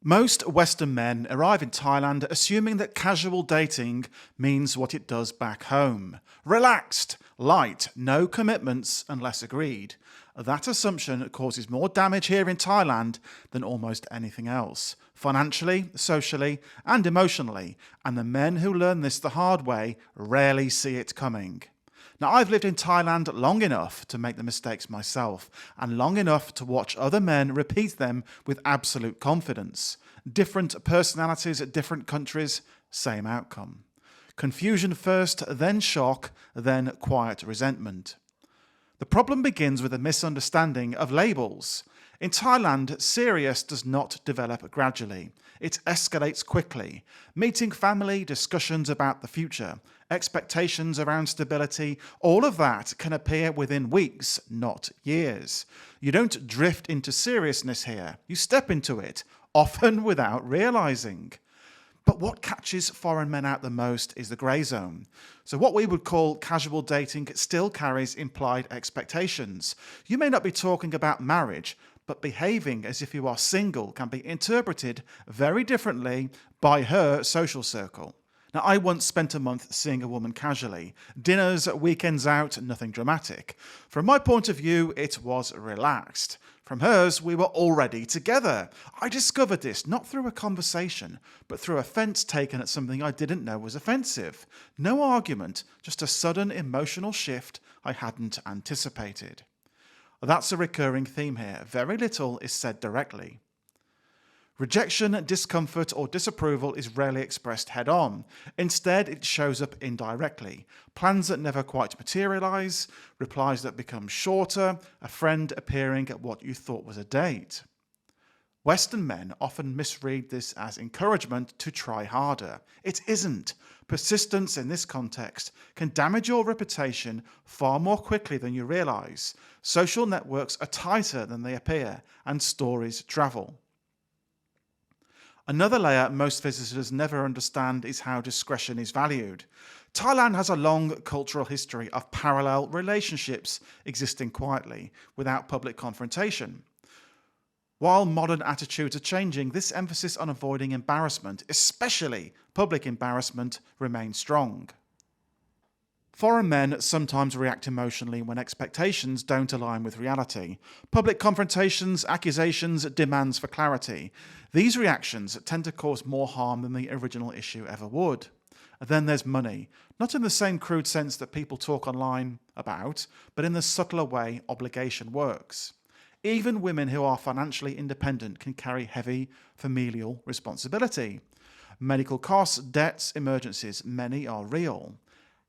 Most Western men arrive in Thailand assuming that casual dating means what it does back home. Relaxed, light, no commitments unless agreed. That assumption causes more damage here in Thailand than almost anything else, financially, socially, and emotionally, and the men who learn this the hard way rarely see it coming. Now, I've lived in Thailand long enough to make the mistakes myself, and long enough to watch other men repeat them with absolute confidence. Different personalities at different countries, same outcome. Confusion first, then shock, then quiet resentment. The problem begins with a misunderstanding of labels. In Thailand, serious does not develop gradually. It escalates quickly. Meeting family, discussions about the future, expectations around stability, all of that can appear within weeks, not years. You don't drift into seriousness here. You step into it, often without realizing. But what catches foreign men out the most is the grey zone. So what we would call casual dating still carries implied expectations. You may not be talking about marriage, but behaving as if you are single can be interpreted very differently by her social circle. Now, I once spent a month seeing a woman casually. Dinners, weekends out, nothing dramatic. From my point of view, it was relaxed. From hers, we were already together. I discovered this not through a conversation, but through offence taken at something I didn't know was offensive. No argument, just a sudden emotional shift I hadn't anticipated. That's a recurring theme here. Very little is said directly. Rejection, discomfort, or disapproval is rarely expressed head-on. Instead, it shows up indirectly. Plans that never quite materialise, replies that become shorter, a friend appearing at what you thought was a date. Western men often misread this as encouragement to try harder. It isn't. Persistence in this context can damage your reputation far more quickly than you realise. Social networks are tighter than they appear, and stories travel. Another layer most visitors never understand is how discretion is valued. Thailand has a long cultural history of parallel relationships existing quietly, without public confrontation. While modern attitudes are changing, this emphasis on avoiding embarrassment, especially public embarrassment, remains strong. Foreign men sometimes react emotionally when expectations don't align with reality. Public confrontations, accusations, demands for clarity. These reactions tend to cause more harm than the original issue ever would. Then there's money, not in the same crude sense that people talk online about, but in the subtler way obligation works. Even women who are financially independent can carry heavy familial responsibility. Medical costs, debts, emergencies, many are real.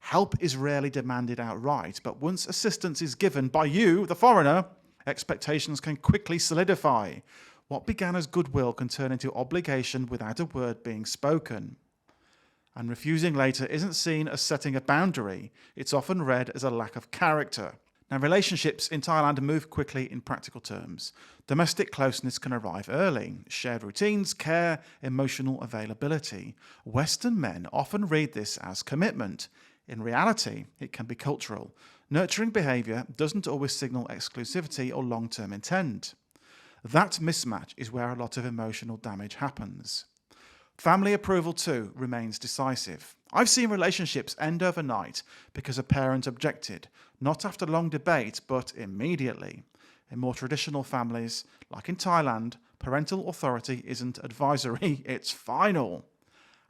Help is rarely demanded outright, but once assistance is given by you, the foreigner, expectations can quickly solidify. What began as goodwill can turn into obligation without a word being spoken. And refusing later isn't seen as setting a boundary. It's often read as a lack of character. Now, relationships in Thailand move quickly in practical terms. Domestic closeness can arrive early. Shared routines, care, emotional availability. Western men often read this as commitment. In reality, it can be cultural. Nurturing behaviour doesn't always signal exclusivity or long-term intent. That mismatch is where a lot of emotional damage happens. Family approval, too, remains decisive. I've seen relationships end overnight because a parent objected, not after long debate, but immediately. In more traditional families, like in Thailand, parental authority isn't advisory, it's final.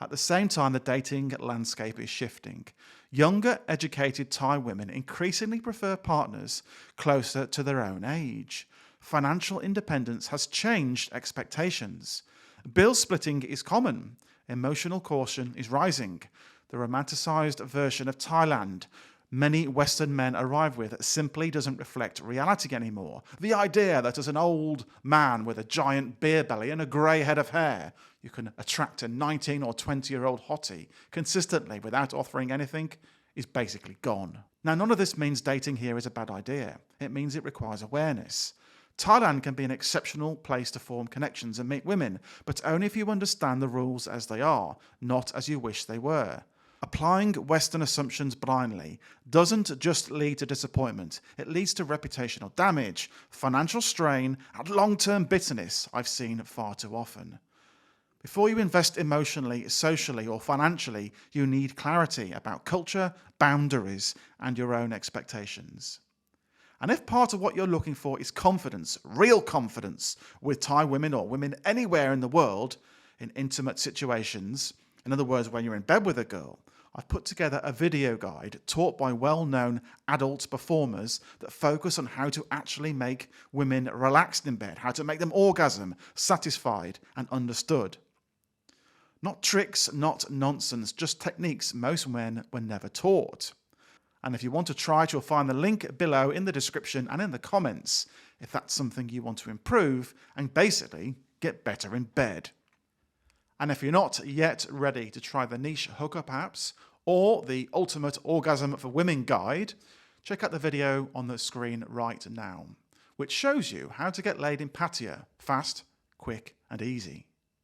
At the same time, the dating landscape is shifting. Younger, educated Thai women increasingly prefer partners closer to their own age. Financial independence has changed expectations. Bill splitting is common. Emotional caution is rising. The romanticized version of Thailand many Western men arrive with simply doesn't reflect reality anymore. The idea that as an old man with a giant beer belly and a grey head of hair, you can attract a 19 or 20-year-old hottie consistently without offering anything is basically gone. Now, none of this means dating here is a bad idea. It means it requires awareness. Thailand can be an exceptional place to form connections and meet women, but only if you understand the rules as they are, not as you wish they were. Applying Western assumptions blindly doesn't just lead to disappointment, it leads to reputational damage, financial strain, and long-term bitterness I've seen far too often. Before you invest emotionally, socially, or financially, you need clarity about culture, boundaries, and your own expectations. And if part of what you're looking for is confidence, real confidence, with Thai women or women anywhere in the world in intimate situations, in other words, when you're in bed with a girl, I've put together a video guide taught by well-known adult performers that focus on how to actually make women relaxed in bed, how to make them orgasm, satisfied, and understood. Not tricks, not nonsense, just techniques most men were never taught. And if you want to try it, you'll find the link below in the description and in the comments if that's something you want to improve and basically get better in bed. And if you're not yet ready to try the niche hookup apps or the Ultimate Orgasm for Women guide, check out the video on the screen right now, which shows you how to get laid in Pattaya fast, quick and easy.